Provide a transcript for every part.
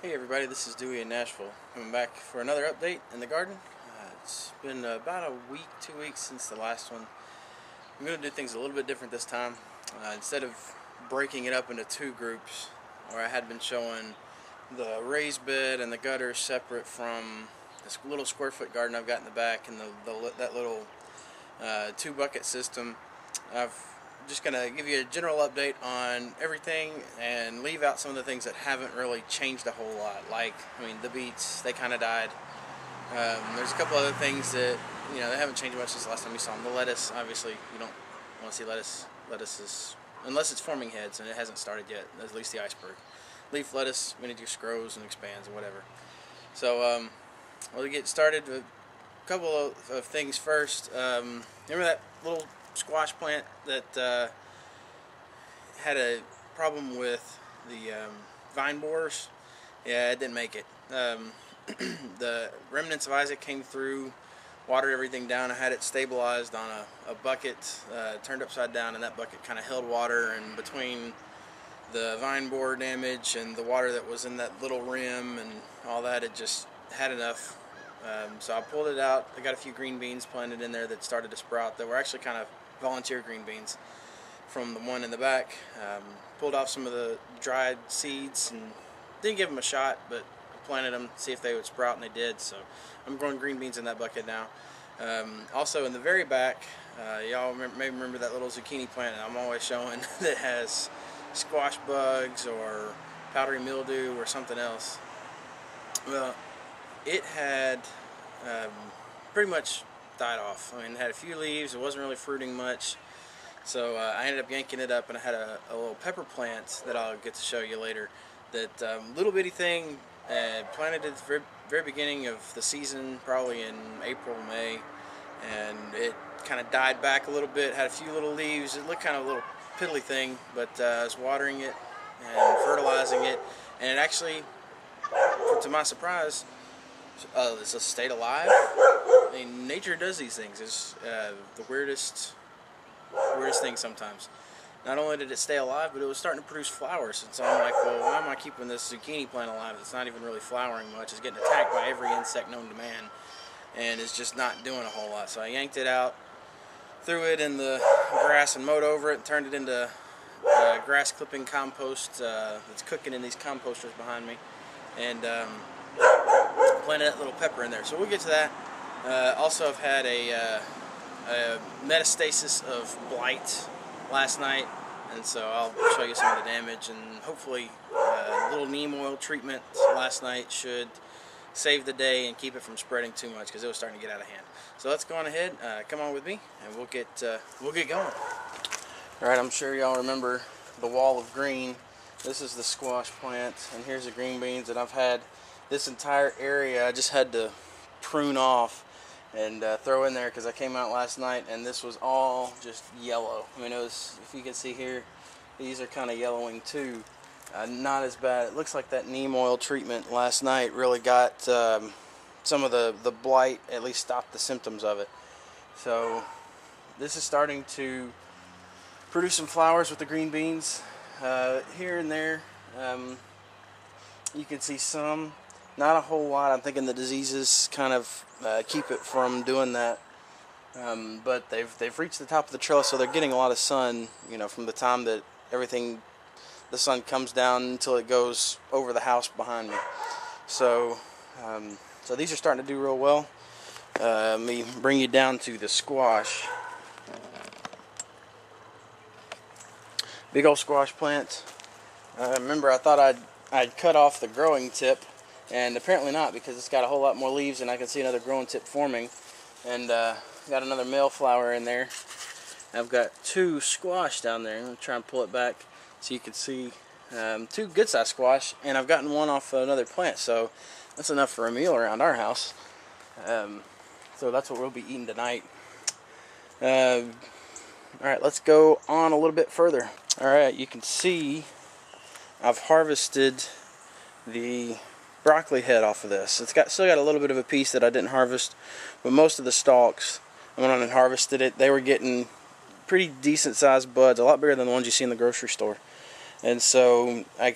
Hey everybody, this is Dewey in Nashville, coming back for another update in the garden. It's been about a week, 2 weeks since the last one. I'm going to do things a little bit different this time. Instead of breaking it up into two groups, where I had been showing the raised bed and the gutter separate from this little square foot garden I've got in the back and that little 2-bucket system, I've just going to give you a general update on everything and leave out some of the things that haven't really changed a whole lot. Like, the beets, they kind of died. There's a couple other things that, they haven't changed much since the last time you saw them. The lettuce, obviously, you don't want to see lettuce. Lettuce is, unless it's forming heads, and it hasn't started yet, at least the iceberg. Leaf lettuce, when it just grows and expands and whatever. So, we'll get started with a couple of things first. Remember that little squash plant that had a problem with the vine borers? Yeah, it didn't make it. The remnants of Isaac came through, watered everything down. I had it stabilized on a bucket, turned upside down, and that bucket kind of held water. And between the vine borer damage and the water that was in that little rim and all that, it just had enough. So I pulled it out. I got a few green beans planted in there that started to sprout that were actually kind of volunteer green beans from the one in the back. Pulled off some of the dried seeds and didn't give them a shot, but I planted them to see if they would sprout, and they did. So I'm growing green beans in that bucket now. Also in the very back, y'all may remember that little zucchini plant I'm always showing that has squash bugs or powdery mildew or something else. Well, it had pretty much died off. It had a few leaves. It wasn't really fruiting much. So I ended up yanking it up, and I had a little pepper plant that I'll get to show you later. That little bitty thing, planted at the very, very beginning of the season, probably in April, May, and it kind of died back a little bit, had a few little leaves. It looked kind of a little piddly thing, but I was watering it and fertilizing it, and it actually, to my surprise, it's stayed alive. Nature does these things. It's the weirdest thing sometimes. Not only did it stay alive, but it was starting to produce flowers. And so I'm like, well, why am I keeping this zucchini plant alive? It's not even really flowering much. It's getting attacked by every insect known to man, and it's just not doing a whole lot. So I yanked it out, threw it in the grass and mowed over it, and turned it into grass clipping compost that's cooking in these composters behind me, and planted that little pepper in there. So we'll get to that. Also, I've had a metastasis of blight last night, and so I'll show you some of the damage, and hopefully a little neem oil treatment last night should save the day and keep it from spreading too much, because it was starting to get out of hand. So let's go on ahead, come on with me, and we'll get going. Alright, I'm sure y'all remember the wall of green. This is the squash plant, and here's the green beans, and I've had this entire area I just had to prune off and throw in there because I came out last night and this was all just yellow. It was, if you can see here, these are kind of yellowing too. Not as bad. It looks like that neem oil treatment last night really got some of the blight, at least stopped the symptoms of it. So this is starting to produce some flowers with the green beans here and there. You can see some. Not a whole lot. I'm thinking the diseases kind of keep it from doing that. But they've reached the top of the trellis, so they're getting a lot of sun, from the time that the sun comes down until it goes over the house behind me. So, so these are starting to do real well. Let me bring you down to the squash. Big old squash plant. Remember, I thought I'd cut off the growing tip, and apparently not, because it's got a whole lot more leaves, and I can see another growing tip forming, and got another male flower in there. I've got 2 squash down there. I'm going to try and pull it back so you can see 2 good sized squash, and I've gotten one off another plant, so that's enough for a meal around our house. So that's what we'll be eating tonight. Alright, let's go on a little bit further. Alright, you can see I've harvested the broccoli head off of this. It's still got a little bit of a piece that I didn't harvest, but most of the stalks, I went on and harvested it. They were getting pretty decent sized buds, a lot bigger than the ones you see in the grocery store. And so I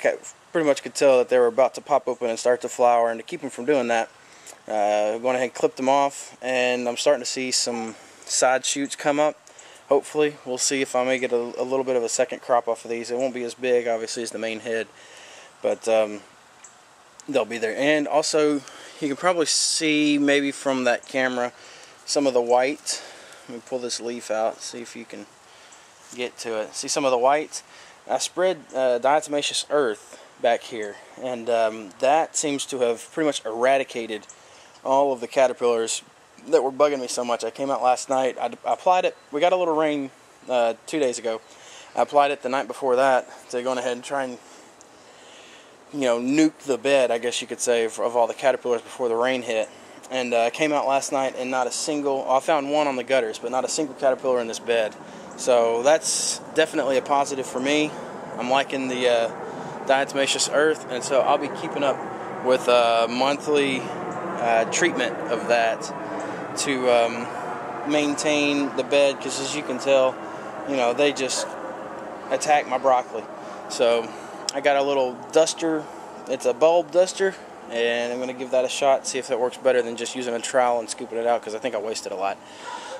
pretty much could tell that they were about to pop open and start to flower, and to keep them from doing that, I went ahead and clipped them off, and I'm starting to see some side shoots come up. Hopefully, we'll see if I may get a little bit of a second crop off of these. It won't be as big, obviously, as the main head, but they'll be there. And also, you can probably see maybe from that camera some of the white. Let me pull this leaf out, see if you can get to it. See some of the white? I spread diatomaceous earth back here, and that seems to have pretty much eradicated all of the caterpillars that were bugging me so much. I came out last night, I applied it. We got a little rain 2 days ago. I applied it the night before that to go ahead and try and, you know, nuke the bed, I guess you could say, of all the caterpillars before the rain hit. And I came out last night, and not a single, I found one on the gutters, but not a single caterpillar in this bed. So that's definitely a positive for me. I'm liking the diatomaceous earth, and so I'll be keeping up with monthly treatment of that to maintain the bed, because as you can tell, you know, they just attack my broccoli. So I got a little duster. It's a bulb duster, and I'm going to give that a shot, see if that works better than just using a trowel and scooping it out, because I think I wasted a lot.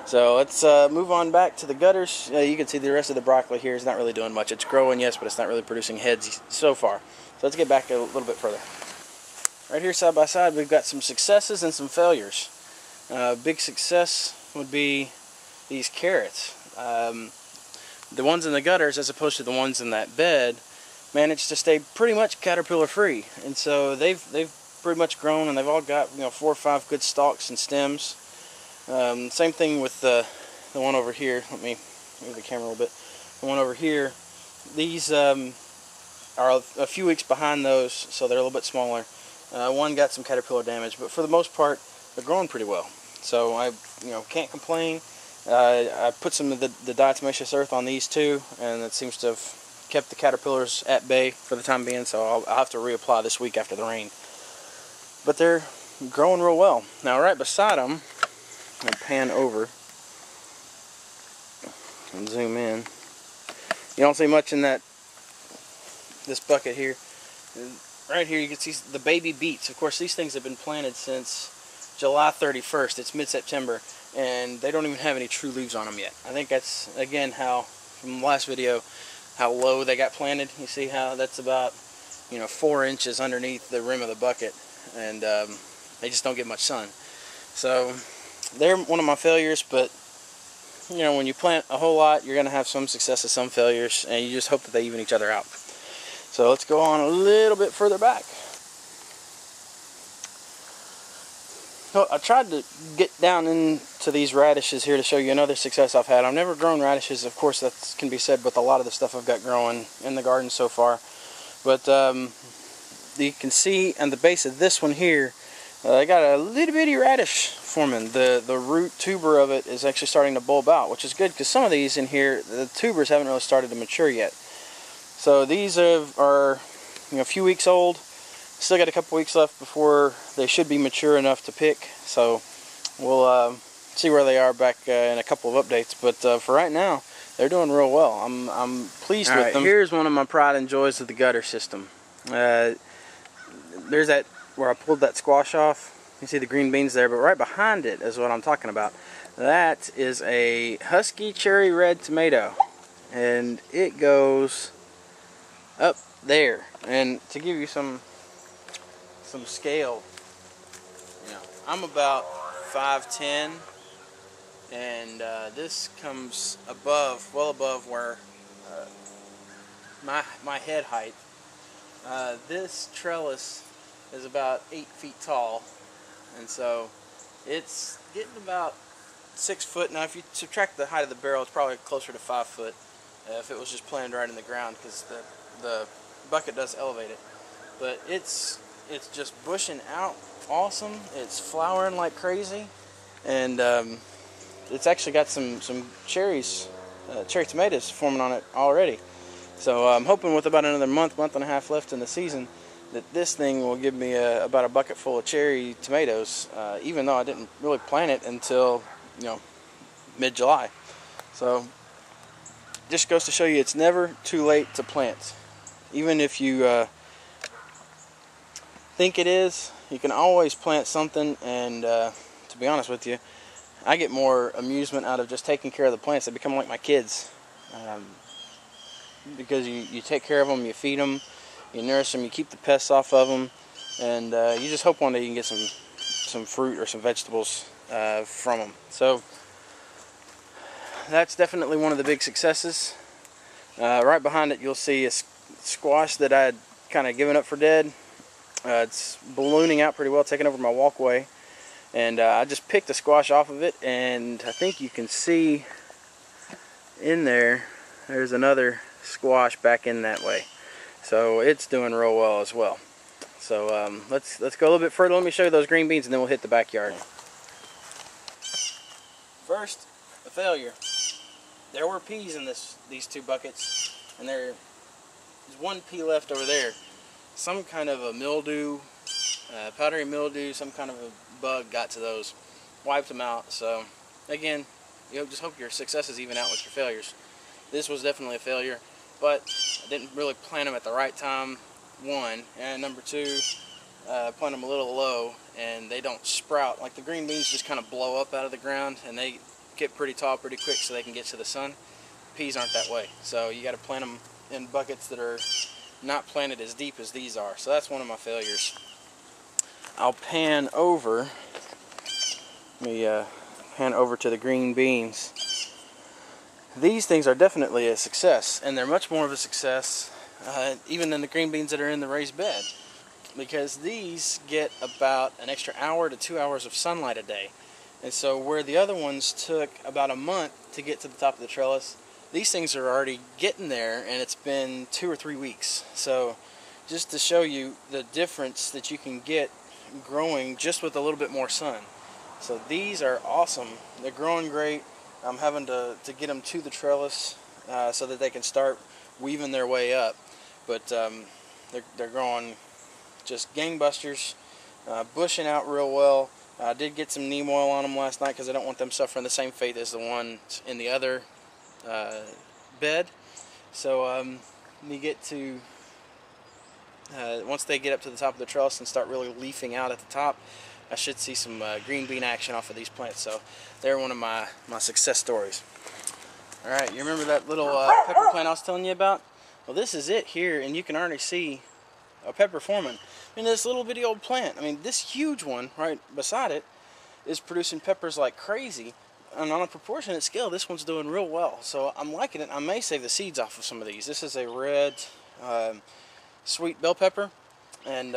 So let's move on back to the gutters. You can see the rest of the broccoli here is not really doing much. It's growing, yes, but it's not really producing heads so far. So let's get back a little bit further. Right here side by side, we've got some successes and some failures. Big success would be these carrots. The ones in the gutters, as opposed to the ones in that bed, managed to stay pretty much caterpillar free, and so they've pretty much grown, and they've all got, you know, 4 or 5 good stalks and stems. Same thing with the one over here. Let me move the camera a little bit. The one over here, these are a few weeks behind those, so they're a little bit smaller. One got some caterpillar damage, but for the most part, they're growing pretty well. So I, you know, can't complain. I put some of the diatomaceous earth on these too, and it seems to have kept the caterpillars at bay for the time being. So I'll have to reapply this week after the rain. But they're growing real well. Now, right beside them, I'll pan over and zoom in. You don't see much in this bucket here. Right here you can see the baby beets. Of course, these things have been planted since July 31st. It's mid-September, and they don't even have any true leaves on them yet. I think that's, again, how, from the last video, how low they got planted. You see how that's about, you know, 4 inches underneath the rim of the bucket, and they just don't get much sun. So they're one of my failures, but you know, when you plant a whole lot, you're going to have some successes, some failures, and you just hope that they even each other out. So let's go on a little bit further back. So I tried to get down into these radishes here to show you another success I've had. I've never grown radishes, of course, that can be said with a lot of the stuff I've got growing in the garden so far. But you can see on the base of this one here, I got a little bitty radish forming. The root tuber of it is actually starting to bulb out, which is good, because some of these in here, the tubers haven't really started to mature yet. So these are, you know, a few weeks old. Still got a couple weeks left before they should be mature enough to pick. So we'll see where they are back in a couple of updates. But for right now, they're doing real well. I'm pleased with them. Here's one of my pride and joys of the gutter system. There's that where I pulled that squash off. You see the green beans there, but right behind it is what I'm talking about. That is a husky cherry red tomato, and it goes up there. And to give you some scale, you know, I'm about 5'10", and this comes above, well above where my head height. This trellis is about 8 feet tall, and so it's getting about 6 foot. Now if you subtract the height of the barrel, it's probably closer to 5 foot if it was just planted right in the ground, because the bucket does elevate it. But it's just bushing out awesome. It's flowering like crazy, and it's actually got some cherry tomatoes forming on it already. So I'm hoping with about another month and a half left in the season that this thing will give me about a bucket full of cherry tomatoes, even though I didn't really plant it until, you know, mid-July. So just goes to show you, it's never too late to plant. Even if you think it is, you can always plant something. And to be honest with you, I get more amusement out of just taking care of the plants. They become like my kids, because you take care of them, you feed them, you nourish them, you keep the pests off of them, and you just hope one day you can get some fruit or some vegetables from them. So that's definitely one of the big successes. Right behind it you'll see a squash that I had kind of given up for dead. It's ballooning out pretty well, taking over my walkway, and I just picked the squash off of it, and I think you can see in there's another squash back in that way. So it's doing real well as well. So let's go a little bit further. Let me show you those green beans, and then we'll hit the backyard. First, a failure. There were peas in these 2 buckets, and there's 1 pea left over there. Some kind of a mildew, powdery mildew, some kind of a bug got to those, wiped them out. So again, just hope your successes even out with your failures. This was definitely a failure, but I didn't really plant them at the right time, 1, and number 2, plant them a little low, and they don't sprout. Like the green beans just kind of blow up out of the ground, and they get pretty tall pretty quick so they can get to the sun. Peas aren't that way, so you got to plant them in buckets that are not planted as deep as these are. So that's one of my failures. I'll pan over. Let me pan over to the green beans. These things are definitely a success, and they're much more of a success even than the green beans that are in the raised bed, because these get about an extra hour to 2 hours of sunlight a day. And so where the other ones took about a month to get to the top of the trellis, these things are already getting there, and it's been 2 or 3 weeks. So just to show you the difference that you can get growing just with a little bit more sun. So these are awesome. They're growing great. I'm having to get them to the trellis so that they can start weaving their way up. But they're growing just gangbusters, bushing out real well. I did get some neem oil on them last night because I don't want them suffering the same fate as the ones in the other bed. So you get to once they get up to the top of the trellis and start really leafing out at the top, I should see some green bean action off of these plants. So they're one of my success stories. Alright, you remember that little pepper plant I was telling you about? Well, this is it here, and you can already see a pepper forming. I mean, this little bitty old plant, I mean, this huge one right beside it is producing peppers like crazy. And on a proportionate scale, this one's doing real well. So I'm liking it. I may save the seeds off of some of these. This is a red sweet bell pepper. And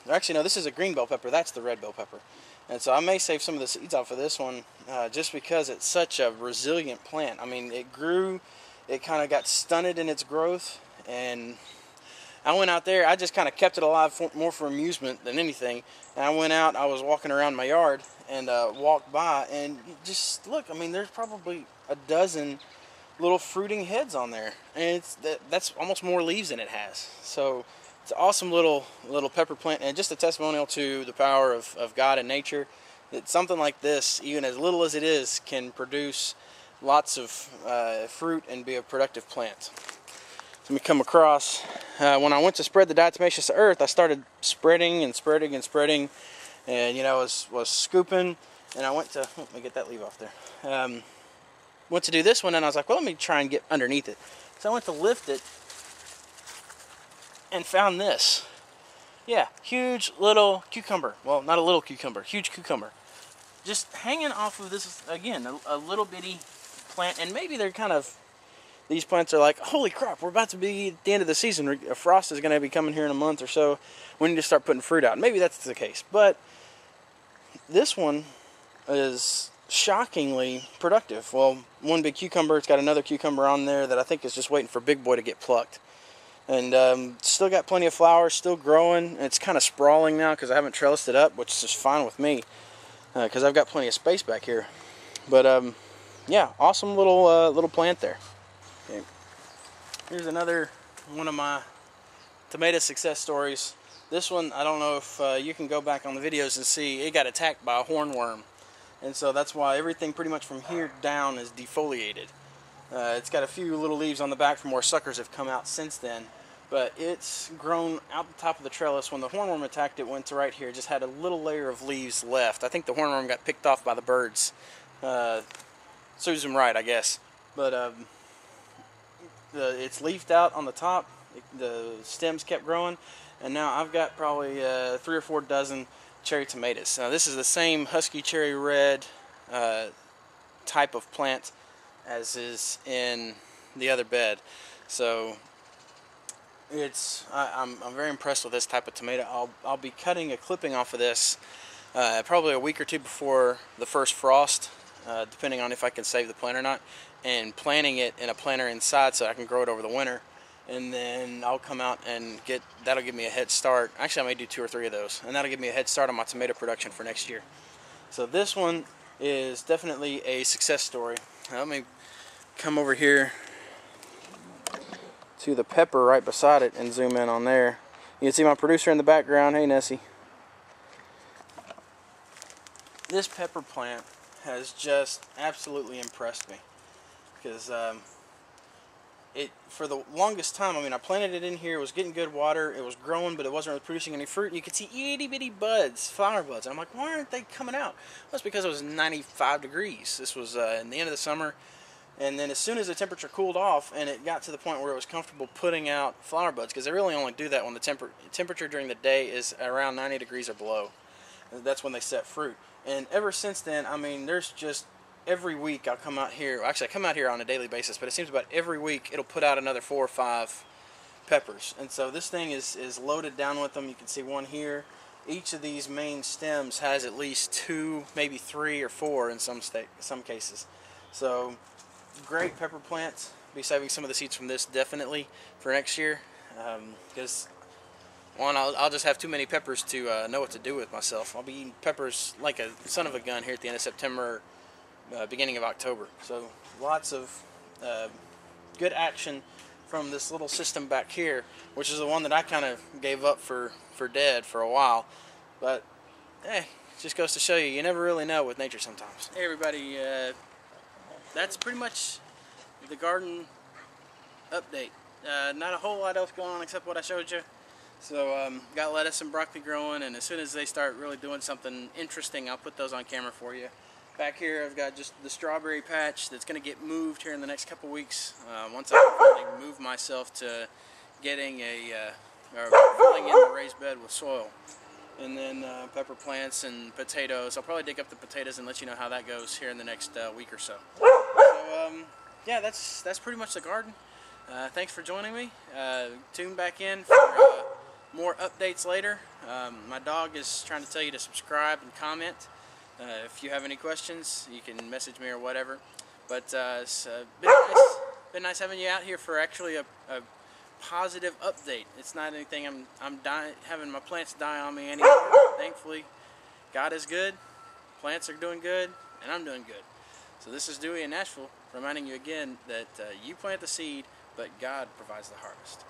actually, no, this is a green bell pepper. That's the red bell pepper. And so I may save some of the seeds off of this one just because it's such a resilient plant. I mean, it grew, it kind of got stunted in its growth. And I went out there, I just kind of kept it alive more for amusement than anything. And I went out, I was walking around my yard and walked by, and just look, I mean, there's probably a dozen little fruiting heads on there. And that's almost more leaves than it has. So it's an awesome little pepper plant, and just a testimonial to the power of God and nature. That something like this, even as little as it is, can produce lots of fruit and be a productive plant. Let me come across, when I went to spread the diatomaceous earth, I started spreading and spreading and spreading, and you know, was scooping, and I went to, let me get that leaf off there, went to do this one, and I was like, well, let me try and get underneath it. So I went to lift it and found this. Yeah, huge little cucumber. Well, not a little cucumber, huge cucumber. Just hanging off of this, again, a little bitty plant, and maybe they're kind of, these plants are like, holy crap, we're about to be at the end of the season. A frost is going to be coming here in a month or so. We need to start putting fruit out. Maybe that's the case. But this one is shockingly productive. Well, one big cucumber, it's got another cucumber on there that I think is just waiting for Big Boy to get plucked. And still got plenty of flowers, still growing. It's kind of sprawling now because I haven't trellised it up, which is just fine with me because I've got plenty of space back here. But yeah, awesome little plant there. Okay. Here's another one of my tomato success stories. This one, I don't know if you can go back on the videos and see, it got attacked by a hornworm. And so that's why everything pretty much from here down is defoliated. It's got a few little leaves on the back from where suckers have come out since then. but it's grown out the top of the trellis. When the hornworm attacked, it went to right here. It just had a little layer of leaves left. I think the hornworm got picked off by the birds. Serves them right, I guess. But it's leafed out on the top. The stems kept growing, and now I've got probably 3 or 4 dozen cherry tomatoes. Now this is the same husky cherry red type of plant as is in the other bed. So I'm very impressed with this type of tomato. I'll be cutting a clipping off of this probably a week or 2 before the first frost, depending on if I can save the plant or not, and planting it in a planter inside so I can grow it over the winter. And then I'll come out and that'll give me a head start. Actually, I may do 2 or 3 of those, and that'll give me a head start on my tomato production for next year. So this one is definitely a success story. Let me come over here to the pepper right beside it and zoom in on there. You can see my producer in the background. Hey, Nessie. This pepper plant has just absolutely impressed me, because for the longest time, I mean, I planted it in here, it was getting good water, it was growing, but it wasn't really producing any fruit, and you could see itty bitty buds, flower buds. I'm like, why aren't they coming out? Well, it's because it was 95 degrees. This was in the end of the summer, and then as soon as the temperature cooled off and it got to the point where it was comfortable putting out flower buds, because they really only do that when the temperature during the day is around 90 degrees or below. That's when they set fruit. And ever since then, I mean, there's just every week I'll come out here. Actually, I come out here on a daily basis, but it seems about every week it'll put out another 4 or 5 peppers. And so this thing is loaded down with them. You can see one here. Each of these main stems has at least 2, maybe 3 or 4 in some cases. So great pepper plants. Be saving some of the seeds from this definitely for next year, because one, I'll just have too many peppers to know what to do with myself. I'll be eating peppers like a son of a gun here at the end of September, beginning of October. So lots of good action from this little system back here, which is the one that I kind of gave up for dead for a while. But hey, it just goes to show you never really know with nature sometimes. Hey everybody, that's pretty much the garden update. Not a whole lot else going on except what I showed you. So got lettuce and broccoli growing, and as soon as they start really doing something interesting, I'll put those on camera for you. Back here I've got just the strawberry patch that's going to get moved here in the next couple weeks. Once I finally move myself to getting or filling in the raised bed with soil. And then pepper plants and potatoes. I'll probably dig up the potatoes and let you know how that goes here in the next week or so. So yeah, that's pretty much the garden. Thanks for joining me. Tune back in for more updates later. My dog is trying to tell you to subscribe and comment. If you have any questions, you can message me or whatever. But it's been nice having you out here for actually a positive update. It's not anything I'm having my plants die on me anymore. Thankfully, God is good, plants are doing good, and I'm doing good. So this is Dewey in Nashville, reminding you again that you plant the seed, but God provides the harvest.